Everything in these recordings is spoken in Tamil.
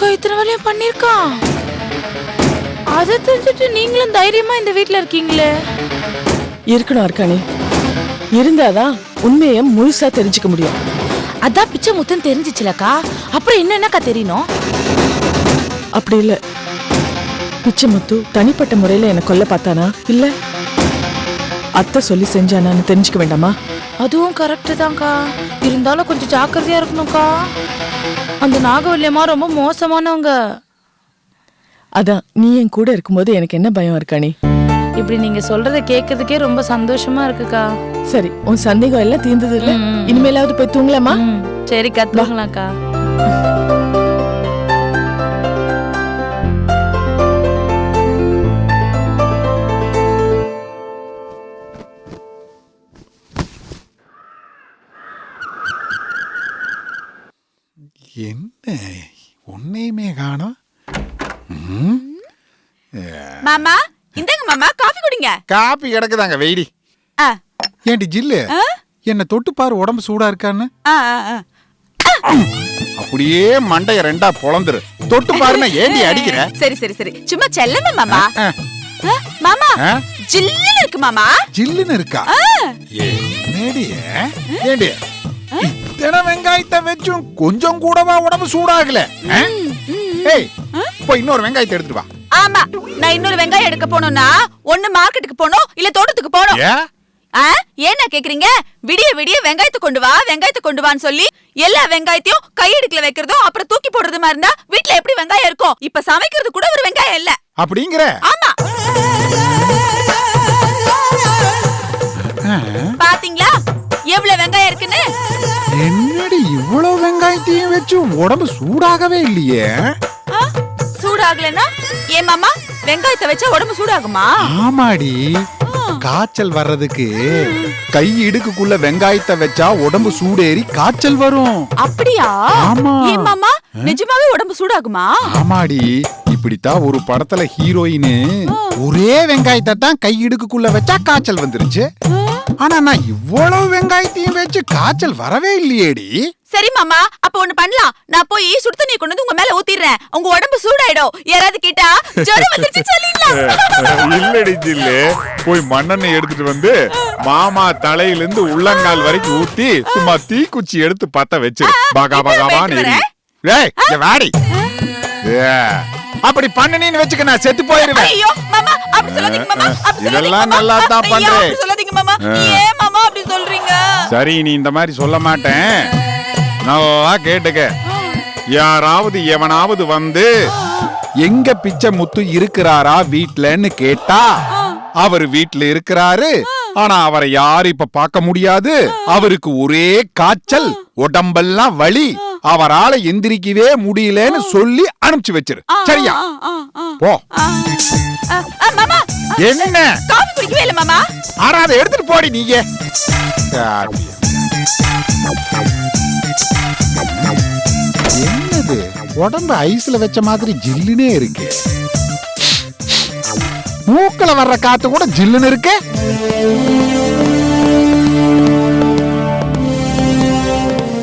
அக்கா இத்தனை வேலையும் பண்ணிருக்கான். அதை தெரிஞ்சுட்டு நீங்களும் தைரியமா இந்த வீட்டுல இருக்கீங்களே. இருக்கணும் அர்க்காணி, இருந்தாதான் உண்மையை முழுசா தெரிஞ்சுக்க முடியும். அதான் பிச்சை முத்தம் தெரிஞ்சிச்சுலக்கா, அப்புறம் என்னக்கா தெரியணும்? அப்படி இல்ல, பிச்சை முத்து தனிப்பட்ட முறையில என்ன கொல்ல பார்த்தானா இல்ல அத்தை சொல்லி செஞ்சானான்னு தெரிஞ்சுக்க வேண்டாமா? அதுவும் கரெக்டு தான்க்கா. இருந்தாலும் கொஞ்சம் ஜாக்கிரதையா இருக்கணும்க்கா. அந்த நாகவல்லியம்மா ரொம்ப மோசமானவங்க. அதான் நீ என் கூட இருக்கும்போது எனக்கு என்ன பயம் இருக்காணி? இப்படி நீங்க சொல்றத கேட்கறதுக்கே ரொம்ப சந்தோஷமா இருக்குக்கா. சரி, உன் சந்தேகம் எல்லாம் தீர்ந்தது இல்ல? இனிமேலாவது போய் தூங்கலாமா? சரிக்கா, தூங்கலாம்க்கா. என்ன ஒன்னையுமே காணோம். மாமா இந்தங்க மாமா, காஃபி குடிங்க. காப்பி கிடக்குதாங்க, வெயிடி. ஏண்டி ஜில்லு, என்ன தொட்டு பாரு உடம்பு சூடா இருக்கான்னு. அப்படியே மண்டைய ரெண்டா பொளந்துரு. தொட்டு பாருன்னா ஏண்டி அடிக்கிற? சரி சரி சரி, சும்மா செல்லமா மாமா. மாமா ஜில்லுன்னு இருக்கு மாமா. ஜில்லுன்னு இருக்கா? ஏண்டி ஏண்டி இத்தனை வெங்காயத்தை வச்சும் கொஞ்சம் கூடவா உடம்பு சூடாகல? ஏய், போய் இன்னொரு வெங்காயத்தை எடுத்துட்டு வா. ஆமா, நான் இன்னொரு வெங்காயம் எடுக்க போனோம்னா ஒண்ணு மார்க்கெட்டுக்கு போனோம், இல்ல தோட்டத்துக்கு போனோம். ஏன்னா கேக்குறீங்க? விடிய விடிய வெங்காயத்தை கொண்டு வா, வெங்காயத்தை கொண்டு வான்னு சொல்லி எல்லா வெங்காயத்தையும் கையெடுக்கல வைக்கிறதும் அப்புறம் தூக்கி போடுறது மாதிரி இருந்தா வீட்டுல எப்படி வெங்காயம் இருக்கும்? இப்ப சமைக்கிறது கூட ஒரு வெங்காயம் இல்ல அப்படிங்கிற? ஆமா, பாத்தீங்களா எவ்வளவு வெங்காயம் இருக்குன்னு? என்னடி இவ்வளவு வெங்காயத்தையும் வச்சு உடம்பு சூடாகவே இல்லையே? சூடாகலன்னா ஏன் மாமா, வெங்காயத்தை வச்சா உடம்பு சூடாகுமா? ஆமாடி, காய்ச்சல் வர்றதுக்கு கை இடுக்குள்ள வெங்காயத்தை வச்சா உடம்பு சூடேறி காய்ச்சல் வரும். அப்படியா? ஆமா. ஏன் மாமா, நிஜமாவே உடம்பு சூடாகுமா? ஆமாடி, இப்படித்தான் ஒரு படத்துல ஹீரோயின் ஒரே வெங்காயத்தை தான் கை இடுக்குள்ள வச்சா காய்ச்சல் வந்துருச்சு. ஆனா நான் இவ்வளவு வெங்காயத்தையும் வச்சு காய்ச்சல் வரவே இல்லையேடி. சரி மாமா, அப்ப ஒண்ணு பண்ணலாம். நான் போய் சுடு தண்ணி கொண்டு வந்து உங்க மேல ஊத்திடுறேன். உங்க உடம்பு சூடாயிடும். யாராவது கேட்டா ஜுரம் வந்துருச்சு சொல்லிடலாம். இல்லடி ஜில்லு, போய் மண்ணெண்ணெய் எடுத்துட்டு வந்து மாமா தலையில இருந்து உள்ளங்கால் வரைக்கும் ஊத்தி சும்மா தீக்குச்சி எடுத்து பத்த வச்சு பாகா பாகாவான்னு எரி. ஏய், இங்க வாடி. அப்படி பண்ணனீன்னு வெச்சுக்க, நான் செத்து போயிருவேன். ஐயோ மாமா, அப்படி சொல்லாதீங்க மாமா. இதெல்லாம் நல்லா தான் பண்றேன். அப்படி சொல்லாதீங்க மாமா. ஏன் மாமா அப்படி சொல்றீங்க? சரி, நீ இந்த மாதிரி சொல்ல மாட்டேன். நல்லா கேட்டுக்க. யாராவது எவனாவது வந்து எங்க பிச்சை முத்து இருக்கிறாரா வீட்லன்னு கேட்டா, அவர் வீட்ல இருக்கிறாரு, ஆனா அவரை யாரும் இப்ப பார்க்க முடியாது, அவருக்கு ஒரே காய்ச்சல், உடம்பெல்லாம் வலி, அவரால எந்திரிக்கவே முடியலன்னு சொல்லி அனுப்பிச்சு வச்சிரு. சரியா? போ. மாமா என்ன காபி குடிக்கவே இல்ல மாமா? ஆறாத எடுத்துட்டு போடி நீங்க. என்னது உடம்பு ஐஸ்ல வச்ச மாதிரி ஜில்லுனே இருக்கு. மூக்கல வர்ற காத்து கூட ஜில்லுன்னு இருக்கு.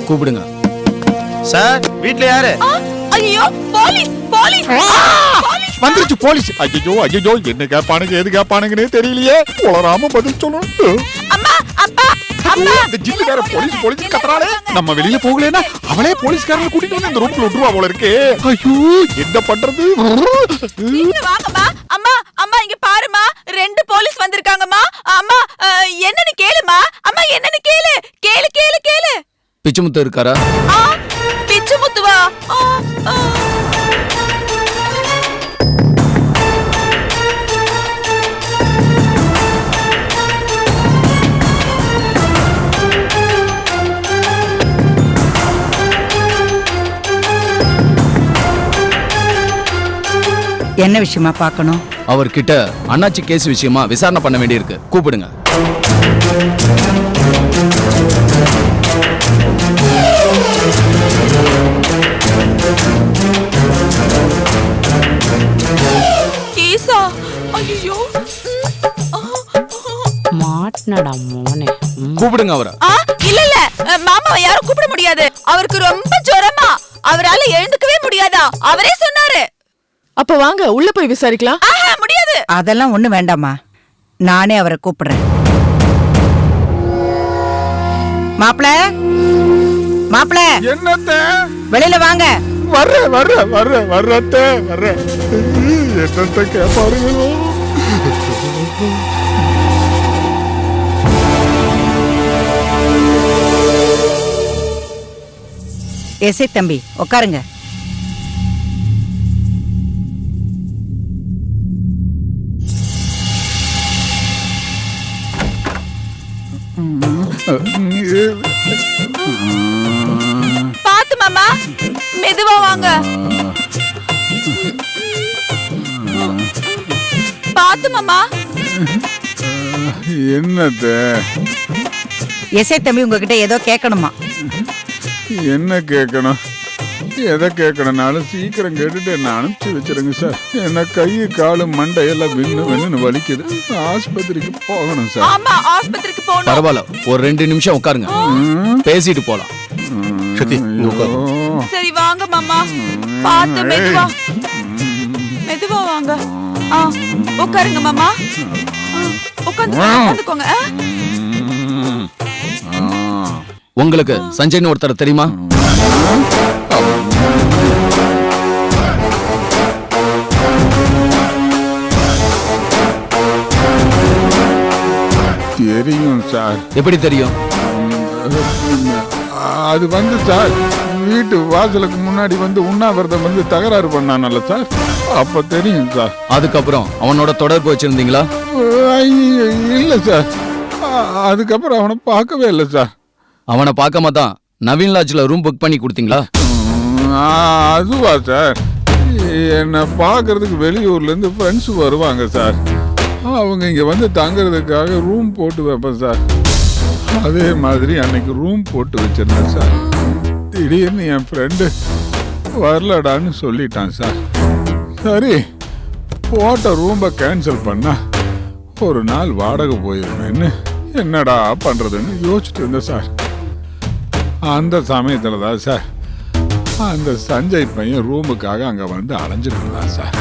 கூப்பிடுங்க சார். வீட்ல யாரு? ஐயோ, போலீஸ் போலீஸ் வந்துருச்சு போலீஸ். ஐயோ ஐயோ, என்ன கேப்பானுங்க எது கேப்பானுங்கன்னே தெரியலையே. உளராம பதில் சொல்லணும். அம்மா அப்பா அப்பா, இந்த ஜில்லு வேற போலீஸ் போலீஸ் கத்துறாளே. நம்ம வெளியில போகலன்னா அவளே போலீஸ்காரனை கூட்டிட்டு வந்து இந்த ரூம்ல விட்டுருவா போல இருக்கு. ஐயோ, என்ன பண்றது? வாங்கம்மா. அம்மா அம்மா, இங்க பாருமா, 2 போலீஸ் வந்திருக்காங்கம்மா. அம்மா என்னன்னு கேளுமா. அம்மா என்னன்னு கேளு கேளு கேளு கேளு. பிச்சுமுத்து இருக்காரா? பிச்சு முத்துவா? என்ன விஷயமா பார்க்கணும்? அவர்கிட்ட அண்ணாச்சி கேஸ் விஷயமா விசாரணை பண்ண வேண்டியிருக்கு. கூப்பிடுங்க. கேசா? ஐயோ, மாட்னடா மோனே. கூப்பிடுங்க அவரை. இல்ல இல்ல மாமாவை யாரும் கூப்பிட முடியாது. அவருக்கு ரொம்ப ஜுரமா. அவரால எழுந்துக்கவே முடியாதா? அவரே சொன்னாரு. அப்ப வாங்க உள்ள போய் விசாரிக்கலாம். ஆஹா, முடியாது. அதெல்லாம் ஒண்ணு வேண்டாமா, நானே அவரை கூப்பிடுறேன். மாப்பிள, மாப்பிள, என்னத்த வெளியில வாங்க. வர்றத்த என்னத்த கேப்பாருங்களோ. எஸ்ஐ தம்பி உட்காருங்க. பாத்து மாமா, மெதுவா வாங்க. பாத்து மாமா. என்னத்த எஸ்ஐ தம்பி உங்ககிட்ட ஏதோ கேட்கணுமா? என்ன கேட்கணும்? எதை கேட்கணும்னாலும் சீக்கிரம் கேட்டுட்டு என்ன அனுப்பிச்சு வச்சிருங்க சார். என்ன கை காலு மண்டையெல்லாம் வின்னு வலிக்குது. ஆஸ்பத்திரிக்கு போகணும் சார். ஆமா, ஆஸ்பத்திரிக்கு போகணும். பரவாயில்ல, ஒரு 2 நிமிஷம் உட்காருங்க, பேசிட்டு போலாம். சக்தி, இங்க உட்காரு. சரி வாங்க மாமா, பாத்து மெதுவா மெதுவா வாங்க. உட்காருங்க மாமா. உட்காந்துக்கோங்க. உங்களுக்கு சஞ்சய்னு ஒருத்தர் தெரியுமா? தெரியும் சார். எப்படி தெரியும்? அது வந்து சார், வீட்டு வாசலுக்கு முன்னாடி வந்து உண்ணாவிரதம் வந்து தகராறு பண்ணானல்ல சார், அப்ப தெரியும் சார். அதுக்கப்புறம் அவனோட தொடர்பு வச்சிருந்தீங்களா? இல்ல சார், அதுக்கப்புறம் அவனை பார்க்கவே இல்லை சார். அவனை பார்க்காம தான் நவீன் லாட்ஜ்ல ரூம் புக் பண்ணி கொடுத்தீங்களா? அதுவா சார், என்னை பார்க்கறதுக்கு வெளியூர்ல இருந்து ஃப்ரெண்ட்ஸ் வருவாங்க சார். அவங்க இங்க வந்து தங்குறதுக்காக ரூம் போட்டு வைப்பேன் சார். அதே மாதிரி அன்னைக்கு ரூம் போட்டு வச்சிருந்தேன் சார். திடீர்னு என் ஃப்ரெண்டு வரலடான்னு சொல்லிட்டான் சார். சரி, போட்ட ரூமை கேன்சல் பண்ணா ஒரு நாள் வாடகை போயிருந்தேன்னு என்னடா பண்றதுன்னு யோசிச்சுட்டு இருந்தேன் சார். அந்த சமயத்துல தான் சார் அந்த சஞ்சய் பையன் ரூமுக்காக அங்க வந்து அலைஞ்சிட்டு இருந்தான் சார்.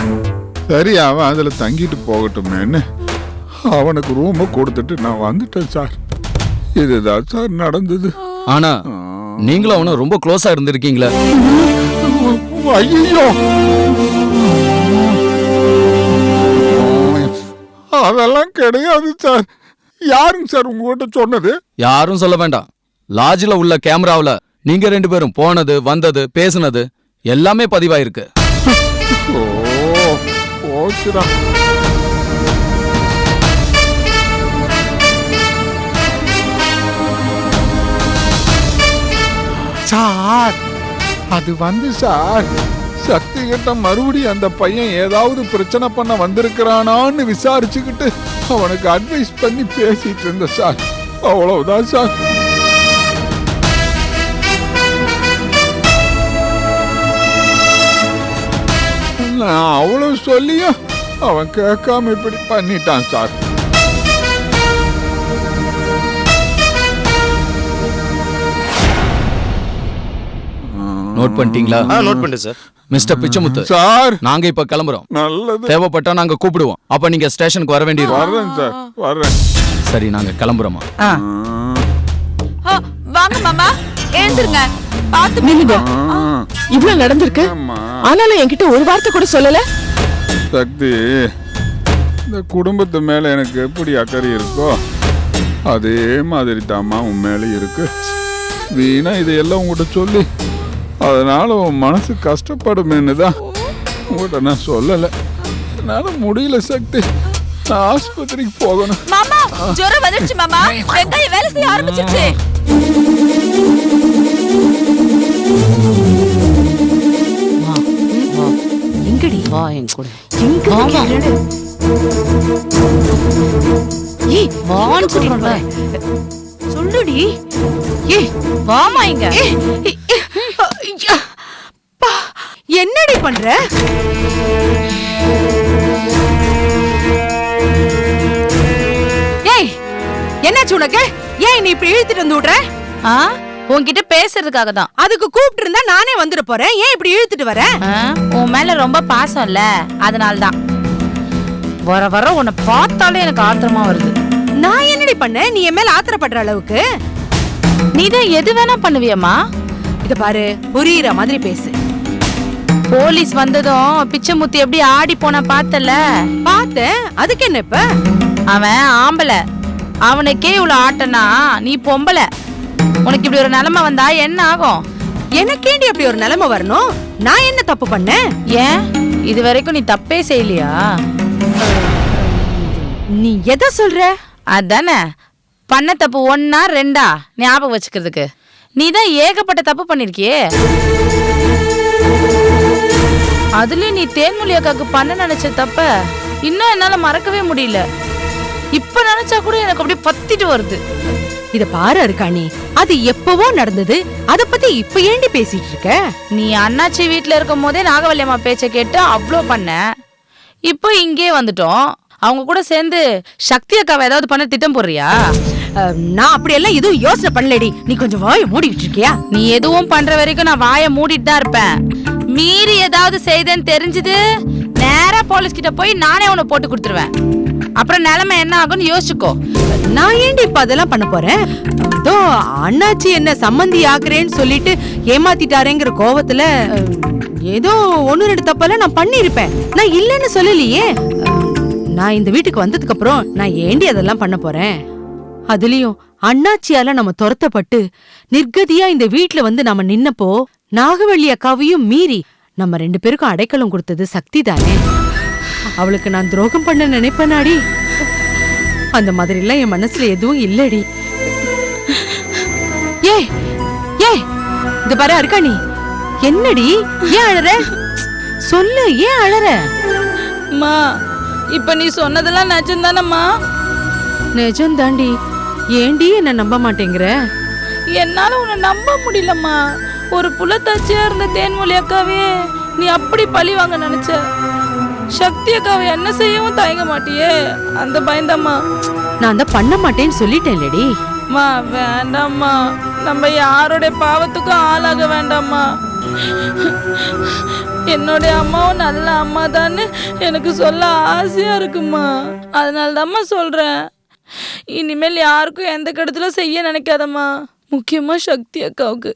சரி, அவன் அதுல தங்கிட்டு போகட்டுமேன்னு அவனுக்கு ரூமை கொடுத்துட்டு நான் வந்துட்டேன் சார். இதுதான் சார் நடந்தது. ஆனா நீங்களும் அவனும் ரொம்ப க்ளோஸா இருந்திருக்கீங்களே. ஐயோ, அதெல்லாம் கிடையாது சார். யாருங்க சார் உங்ககிட்ட சொன்னது? யாரும் சொல்ல வேண்டாம். லாட்ஜ்ல உள்ள கேமராவுல நீங்க 2 பேரும் போனது, வந்தது, பேசுனது எல்லாமே பதிவாயிருக்கு. போச்சுடா. சார், அது வந்து சார், சக்தி கிட்ட மறுபடியும் அந்த பையன் ஏதாவது பிரச்சனை பண்ண வந்திருக்கிறானான்னு விசாரிச்சுக்கிட்டு அவனுக்கு அட்வைஸ் பண்ணி பேசிட்டு இருந்த சார். அவ்வளவுதான் சார். நான் அவ்வளவு சொல்லியும் அவன் கேட்காம இப்படி பண்ணிட்டான் சார். நோட் பண்ணிட்டீங்களா? நோட் பண்ணிட்டேன் சார். மிஸ்டர் பிச்சமுத்து சார், நாங்க இப்ப கிளம்புறோம். நல்லது. தேவைப்பட்டா நாங்க கூப்பிடுவோம். அப்ப நீங்க ஸ்டேஷனுக்கு வர வேண்டியது. வர்றேன் சார், வர்றேன். சரி, நாங்க கிளம்புறோமா? வாங்க மாமா, எழுந்துருங்க. பாத்து நில்லுங்க. இவ்வளவு நடந்திருக்கு, ஆமா. ஆனாலும் என்கிட்ட ஒரு வார்த்தை கூட சொல்லல. சக்தி, இந்த குடும்பத்து மேல எனக்கு எப்படி அக்கறை இருக்கோ அதே மாதிரி தாமா உன் மேல இருக்கு. வீணா இதையெல்லாம் உங்கள்கிட்ட சொல்லி அதனால உன் மனசு கஷ்டப்படுமேன்னு தான் உங்கள்கிட்ட நான் சொல்லலை. என்னால முடியல சக்தி, நான் ஆஸ்பத்திரிக்கு போகணும். மாமா, ஜுரம் வந்துருச்சு மாமா. வெங்காயம் வேலை செய்ய ஆரம்பிச்சிருச்சு. எங்கடி வா என் கூட. ஏய் வான்னு சொல்றல. சொல்லுடி. ஏய் வாமா இங்க. என்னடி பண்ற? ஏய், என்னாச்சு உனக்கு? ஏன் நீ இப்படி இழுத்துட்டு வந்து விடுற? உன்கிட்ட பேசுறதுக்காக தான். அதுக்கு கூப்பிட்டு இருந்தா நானே வந்துட போறேன். ஏன் இப்படி இழுத்துட்டு வர? உன் மேல ரொம்ப பாசம் இல்ல, அதனால்தான். வர வர உன்னை பார்த்தாலே எனக்கு ஆத்திரமா வருது. நான் என்னடி பண்ண? நீ என் மேல ஆத்திரப்படுற அளவுக்கு? நீதான் எது வேணா பண்ணுவியம்மா. இத பாரு, புரியுற மாதிரி பேசு. போலீஸ் வந்ததும் பிச்சைமுத்தி எப்படி ஆடி போனா பார்த்தல? பார்த்தேன். அதுக்கு என்ன இப்ப? அவன் ஆம்பளை, அவனுக்கே இவ்வளவு ஆட்டனா நீ பொம்பளை. உனக்கு இப்படி ஒரு நிலைமை வந்தா என்ன ஆகும்? எனக்கேண்டி அப்படி ஒரு நிலைமை வரணும்? நான் என்ன தப்பு பண்ணேன்? ஏன் இது வரைக்கும் நீ தப்பே செய்யலையா? நீ எதை சொல்ற? அதானே, பண்ண தப்பு 1 ஆ 2 ஞாபகம் வச்சுக்கிறதுக்கு. நீ தான் ஏகப்பட்ட தப்பு பண்ணிருக்கியே. அதுலயும் நீ தேன்மொழி அக்காக்கு பண்ண நினைச்ச தப்ப இன்னும் என்னால மறக்கவே முடியல. இப்ப நினைச்சா கூட எனக்கு அப்படியே பத்திட்டு வருது. இத பாரு அருக்காணி, அது எப்பவோ நடந்தது. அத பத்தி இப்ப ஏண்டி பேசிட்டு இருக்க? நீ அண்ணாச்சி வீட்டுல இருக்கும் போதே நாகவல்லியம்மா பேச்ச கேட்டு அவ்வளோ பண்ண. இப்போ இங்கே வந்துட்டோம். அவங்க கூட சேர்ந்து சக்தி அக்காவை ஏதாவது பண்ண திட்டம் போடுறியா? நான் அப்படி எல்லாம் எதுவும் யோசனை பண்ணலடி. நீ கொஞ்சம் வாயை மூடிட்டு இருக்கியா? நீ எதுவும் பண்ற வரைக்கும் நான் வாயை மூடிட்டு தான் இருப்பேன். மீறி ஏதாவது செய்தேன்னு தெரிஞ்சது நேரா போலீஸ் கிட்ட போய் நானே உன்னை போட்டு கொடுத்துருவேன். அப்புறம் நிலைமை என்ன ஆகும்னு யோசிச்சுக்கோ. நான் ஏண்டி இப்ப அதெல்லாம் பண்ண போறேன்? இதோ அண்ணாச்சி என்ன சம்மந்தி ஆக்குறேன்னு சொல்லிட்டு ஏமாத்திட்டாரேங்கிற கோவத்துல ஏதோ 1-2 தப்பெல்லாம் நான் பண்ணிருப்பேன். நான் இல்லைன்னு சொல்லலையே. நான் இந்த வீட்டுக்கு வந்ததுக்கு அப்புறம் நான் ஏண்டி அதெல்லாம் பண்ண போறேன்? அதுலயும் அண்ணாச்சியால நம்ம துரத்தப்பட்டு நிர்கதியா இந்த வீட்டுல வந்து நாம நின்னப்போ நாகவள்ளி அக்காவையும் மீறி நம்ம 2 பேருக்கும் அடைக்கலம் கொடுத்தது சக்தி தானே. அவளுக்கு நான் துரோகம் பண்ண நினைப்பேனாடி? அந்த மாதிரி எல்லாம் என் மனசுல எதுவும் இல்லடி. ஏய் ஏய், இந்த பாரு அருக்காணி, என்னடி ஏன் அழற? சொல்லு, ஏன் அழற? அம்மா, இப்ப நீ சொன்னதெல்லாம் நிஜம்தானம்மா? நிஜம் தாண்டி. ஏண்டி என்ன நம்ப மாட்டேங்கிற? என்னால உன்னை நம்ப முடியலம்மா. ஒரு புலத்தாச்சியா இருந்த தேன்மொழி அக்காவே நீ அப்படி பழி வாங்க நினைச்ச. சக்தி அக்காவை என்ன செய்யவும் தயங்க மாட்டியே, அந்த பயந்தம்மா. நான் தான் பண்ண மாட்டேன்னு சொல்லிட்டேன் இல்லடி. மா வேண்டாம்மா, நம்ம யாரோட பாவத்துக்கும் ஆளாக வேண்டாம்மா. என்னோட அம்மாவும் நல்ல அம்மா தான்னு எனக்கு சொல்ல ஆசையா இருக்குமா. அதனால தான்மா சொல்றேன். இனிமேல் யாருக்கும் எந்த கெடுதலும் செய்ய நினைக்காதம்மா, முக்கியமா சக்தி அக்காவுக்கு.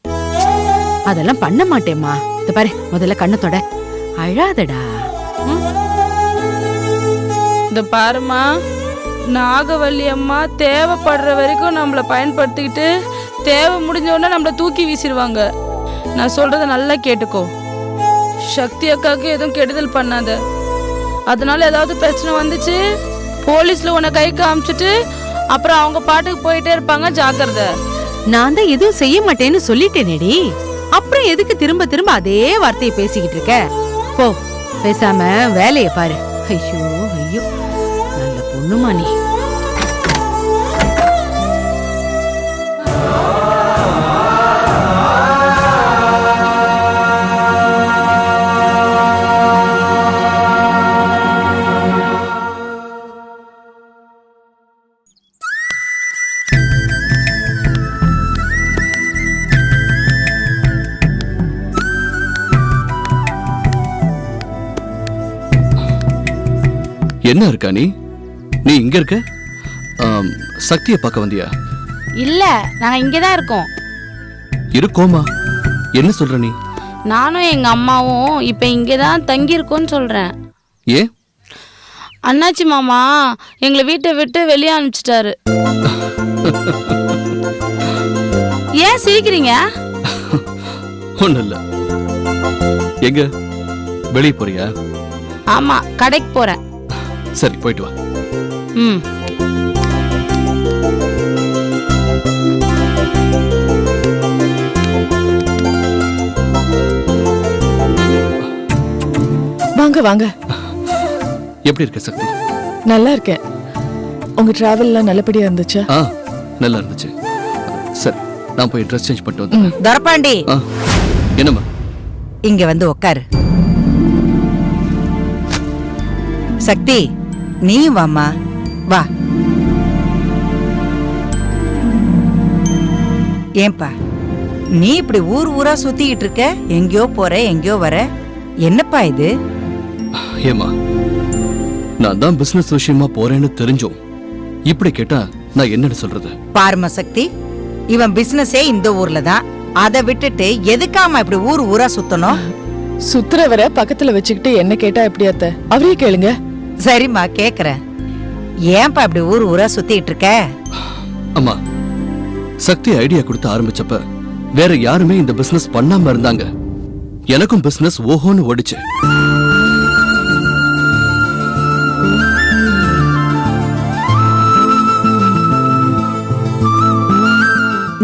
அதெல்லாம் பண்ண மாட்டேம்மா. இந்த பாரு, முதல்ல கண்ணத்தோட அழாதடா. இந்த பாருமா, நாகவல்லி அம்மா தேவைப்படுற வரைக்கும் நம்மளை பயன்படுத்திக்கிட்டு தேவை முடிஞ்ச உடனே நம்மளை தூக்கி வீசிடுவாங்க. நான் சொல்றத நல்லா கேட்டுக்கோ. சக்தி அக்காவுக்கு எதுவும் கெடுதல் பண்ணாத. அதனால ஏதாவது பிரச்சனை வந்துச்சு போலீஸ்ல உன்னை கை காமிச்சிட்டு அப்புறம் அவங்க பாட்டுக்கு போயிட்டே இருப்பாங்க, ஜாக்கிரதை. நான் தான் எதுவும் செய்ய மாட்டேன்னு சொல்லிட்டேனேடி. அப்புறம் எதுக்கு திரும்ப திரும்ப அதே வார்த்தையை பேசிக்கிட்டு இருக்க? போ, பேசாம வேலையை பாரு. ஐயோ ஐயோ, நல்ல பொண்ணுமா நீ. என்ன இருக்கா நீ இங்க இருக்க? சக்தியை பார்க்க வந்தியா? இல்ல, நாங்க இங்கதான் இருக்கோம். இருக்கோமா? என்ன சொல்ற நீ? நானும் எங்க அம்மாவும் இப்ப இங்கதான் தங்கி இருக்கோம்னு சொல்றேன். ஏ? அண்ணாச்சி மாமா எங்களை வீட்டை விட்டு வெளியே அனுப்பிச்சிட்டாரு. ஏன் சிரிக்கிறீங்க? ஒண்ணு இல்ல. எங்க வெளியே போறியா? ஆமா, கடைக்கு போறேன். சரி, போயிட்டு வா. ம். வாங்க வாங்க. எப்படி இருக்க சக்தி? நல்லா இருக்கேன். உங்க டிராவல்லாம் நல்லபடியா இருந்துச்சா? நல்லா இருந்துச்சு. சரி, நான் போய் ட்ரெஸ் சேஞ்ச் பண்ணிட்டு வந்தேன். தரப்பாண்டி, என்னம்மா? இங்க வந்து உட்காரு. சக்தி, நீயும் வாமா. வா. ஏன்பா நீ இப்படி ஊர் ஊரா சுத்திக்கிட்டு இருக்க, எங்கேயோ போற எங்கேயோ வர, என்னப்பா இது? ஏமா, நான் தான் பிசினஸ் விஷயமா போறேன்னு தெரிஞ்சோம். இப்படி கேட்டா நான் என்னன்னு சொல்றது? பாரும சக்தி, இவன் பிசினஸே இந்த ஊர்ல தான். அதை விட்டுட்டு எதுக்காம இப்படி ஊர் ஊரா சுத்தணும்? சுத்துறவரை பக்கத்துல வச்சுக்கிட்டு என்ன கேட்டா எப்படி அத்தை? அவரே கேளுங்க. சரிம்மா, கேக்குறேன். ஏன்பா இப்படி ஊர் ஊரா சுத்திட்டு இருக்க? அம்மா, சக்தி ஐடியா கொடுத்து ஆரம்பிச்சப்ப வேற யாருமே இந்த பிசினஸ் பண்ணாம இருந்தாங்க. எனக்கும் பிசினஸ் ஓஹோன்னு ஓடிச்சு.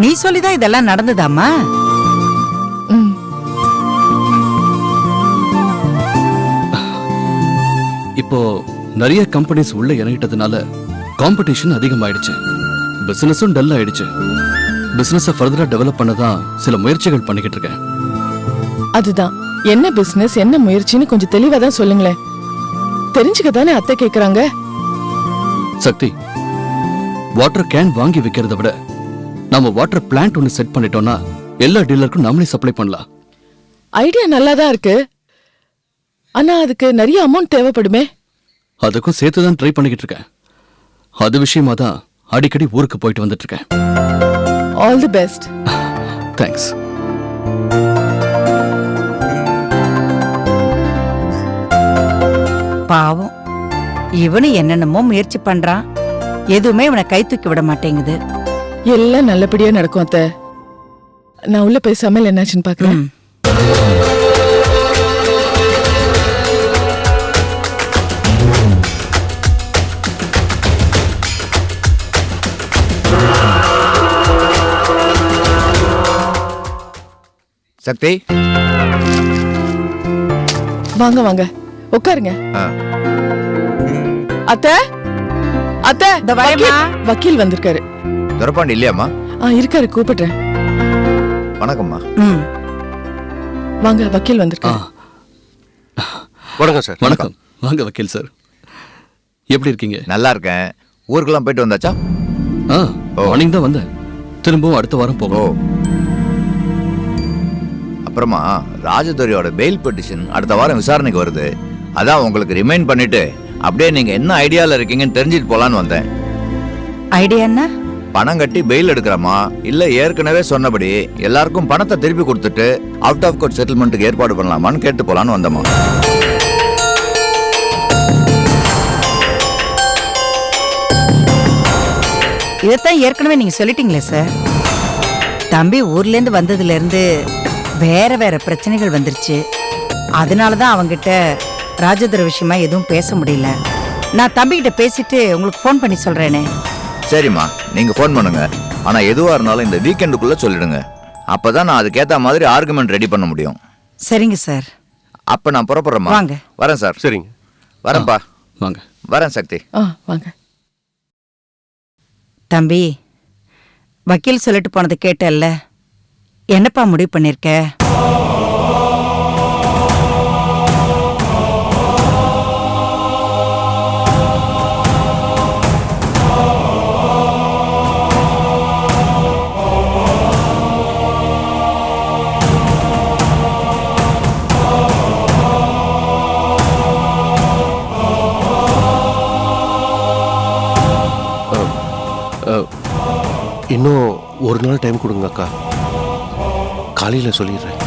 நீ சொல்லிதான் இதெல்லாம் நடந்ததாமா? இப்போ நிறைய கம்பெனிஸ் உள்ள இறங்கிட்டதுனால காம்படிஷன் அதிகமாயிடுச்சு. பிசினஸும் டல் ஆயிடுச்சு. பிசினஸ ஃபர்தரா டெவலப் பண்ணதான் சில முயற்சிகள் பண்ணிக்கிட்டு இருக்கேன். அதுதான் என்ன பிசினஸ், என்ன முயற்சின்னு கொஞ்சம் தெளிவா தான் சொல்லுங்களேன். தெரிஞ்சுக்க தானே அத்தை கேக்குறாங்க. சக்தி, வாட்டர் கேன் வாங்கி விக்கிறத விட நாம வாட்டர் பிளான்ட் ஒன்னு செட் பண்ணிட்டோம்னா எல்லா டீலருக்கும் நாமளே சப்ளை பண்ணலாம். ஐடியா நல்லா தான் இருக்கு. ஆனா அதுக்கு நிறைய அமௌண்ட் தேவைப்படுமே. அதுக்கும் சேர்த்து தான் ட்ரை பண்ணிக்கிட்டு இருக்கேன். அது விஷயமா தான் அடிக்கடி ஊருக்கு போயிட்டு வந்துட்டு இருக்கேன். All the best. தேங்க்ஸ். பாவம், இவனு என்னென்னமோ முயற்சி பண்றான். எதுவுமே இவனை கை தூக்கி விட மாட்டேங்குது. எல்லாம் நல்லபடியா நடக்கும் அத்தை. நான் உள்ள போய் சமையல் என்னாச்சுன்னு பாக்குறேன். சக்தி, வாங்க வாங்க உட்காருங்க. அத்தை அத்தை, இந்த வரேம்மா. வக்கீல் வந்திருக்காரு. துரப்பாண்டி இல்லையாம்மா? இருக்காரு, கூப்பிடுறேன். வணக்கம்மா. வாங்க, வக்கீல் வந்திருக்காரு. வணக்கம் சார். வணக்கம். வாங்க வக்கீல் சார். எப்படி இருக்கீங்க? நல்லா இருக்கேன். ஊருக்கெல்லாம் போயிட்டு வந்தாச்சா? மார்னிங் தான் வந்தேன். திரும்பவும் அடுத்த வாரம் போகணும். அப்புறமா ராஜதுரையோட பெயில் பெட்டிஷன் அடுத்த வாரம் விசாரணைக்கு வருது. அதான் உங்களுக்கு ரிமைண்ட் பண்ணிட்டு அப்படியே நீங்க என்ன ஐடியால இருக்கீங்கன்னு தெரிஞ்சுட்டு போலான்னு வந்தேன். ஐடியா என்ன? பணம் கட்டி பெயில் எடுக்கிறோமா, இல்ல ஏற்கனவே சொன்னபடி எல்லாருக்கும் பணத்தை திருப்பி கொடுத்துட்டு அவுட் ஆஃப் கோர்ட் செட்டில்மெண்ட்டுக்கு ஏற்பாடு பண்ணலாமான்னு கேட்டு போலான்னு வந்தோமா. இதைத்தான் ஏற்கனவே நீங்க சொல்லிட்டீங்களே சார். தம்பி ஊர்ல இருந்து வந்ததுல இருந்து வேற வேற பிரச்சனைகள் வந்துருச்சு. அதனாலதான் அவங்கிட்ட ராஜதுரை விஷயமா எதுவும் பேச முடியல. நான் தம்பிகிட்ட பேசிட்டு உங்களுக்கு ஃபோன் பண்ணி சொல்றேனே. சரிம்மா, நீங்க ஃபோன் பண்ணுங்க. ஆனா எதுவா இருந்தாலும் இந்த வீக்கெண்டுக்குள்ள சொல்லிடுங்க. அப்பதான் நான் அதுக்கேத்த மாதிரி ஆர்குமெண்ட் ரெடி பண்ண முடியும். சரிங்க சார். அப்ப நான் புறப்படுறேம்மா. வாங்க. வரேன் சார். சரிங்க. வரேன்ப்பா. வாங்க. வரேன் சக்தி. வாங்க. தம்பி, வக்கீல் சொல்லிட்டு போனது கேட்டல்ல, என்னப்பா முடிவு பண்ணிருக்க? இன்னும் ஒரு நாள் டைம் கொடுங்க அக்கா. காலையில் சொல்லிடுறேன்.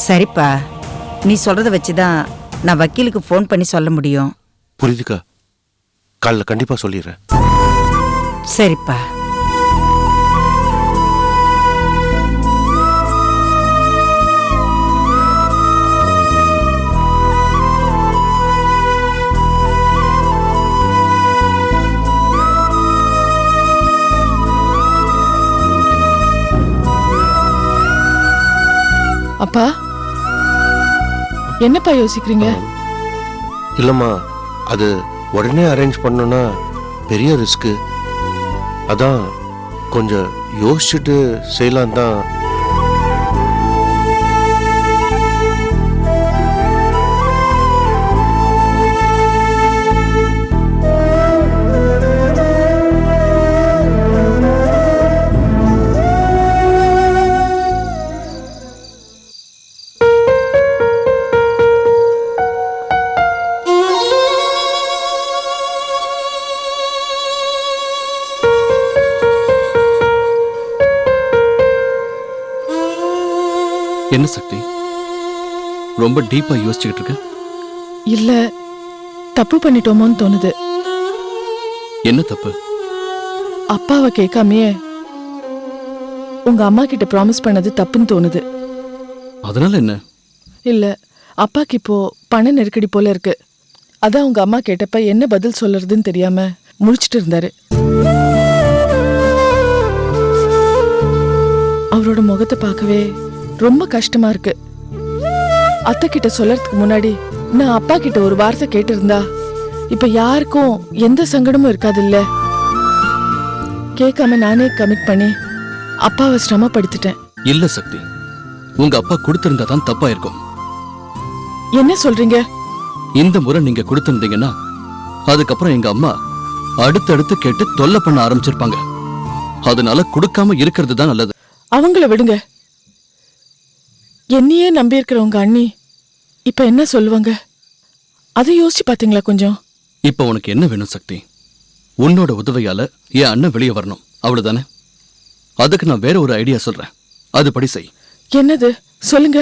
சரிப்பா, நீ சொல்றத வச்சுதான் நான் வக்கீலுக்கு ஃபோன் பண்ணி சொல்ல முடியும். புரியுதுக்கா. காலைல கண்டிப்பாக சொல்லிடுறேன். சரிப்பா. அப்பா, என்னப்பா யோசிக்கிறீங்க? இல்லைம்மா, அது உடனே அரேஞ்ச் பண்ணோன்னா பெரிய ரிஸ்க்கு. அதான் கொஞ்சம் யோசிச்சுட்டு செய்யலாம் தான். என்ன சக்தி ரொம்ப டீப்பா யோசிச்சுக்கிட்டு இருக்க? இல்ல தப்பு பண்ணிட்டோமோன்னு தோணுது. என்ன தப்பு? அப்பாவை கேட்காமையே உங்க அம்மா கிட்ட ப்ராமிஸ் பண்ணது தப்புன்னு தோணுது. அதனால என்ன? இல்ல அப்பாக்கு இப்போ பண நெருக்கடி போல இருக்கு. அதான் உங்க அம்மா கேட்டப்ப என்ன பதில் சொல்றதுன்னு தெரியாம முழிச்சிட்டு இருந்தாரு. அவரோட முகத்தை பார்க்கவே ரொம்ப கஷ்டமா இருக்கு. அத்தை கிட்ட சொல்லறதுக்கு முன்னாடி நான் அப்பா கிட்ட ஒரு வார்த்தை கேட்டிருந்தா இப்ப யாருக்கும் எந்த சங்கடமும் இருக்காது இல்ல. கேட்காம நானே கமிட் பண்ணி அப்பாவை சிரமப்படுத்திட்டேன். இல்ல சக்தி, உங்க அப்பா கொடுத்திருந்தா தான் தப்பா இருக்கும். என்ன சொல்றீங்க? இந்த முறை நீங்க கொடுத்திருந்தீங்கன்னா அதுக்கப்புறம் எங்க அம்மா அடுத்தடுத்து கேட்டு தொல்லை பண்ண ஆரம்பிச்சிருப்பாங்க. அதனால கொடுக்காம இருக்கிறது தான் நல்லது. அவங்கள விடுங்க. என்னையே நம்பி இருக்கிற உங்க அண்ணி இப்ப என்ன சொல்லுவாங்க? அதை யோசிச்சு பாத்தீங்களா கொஞ்சம்? இப்ப உனக்கு என்ன வேணும் சக்தி? உன்னோட உதவியால என் அண்ணன் வெளியே வரணும், அவ்வளவுதானே? அதுக்கு நான் வேற ஒரு ஐடியா சொல்றேன், அதுபடி செய். என்னது சொல்லுங்க.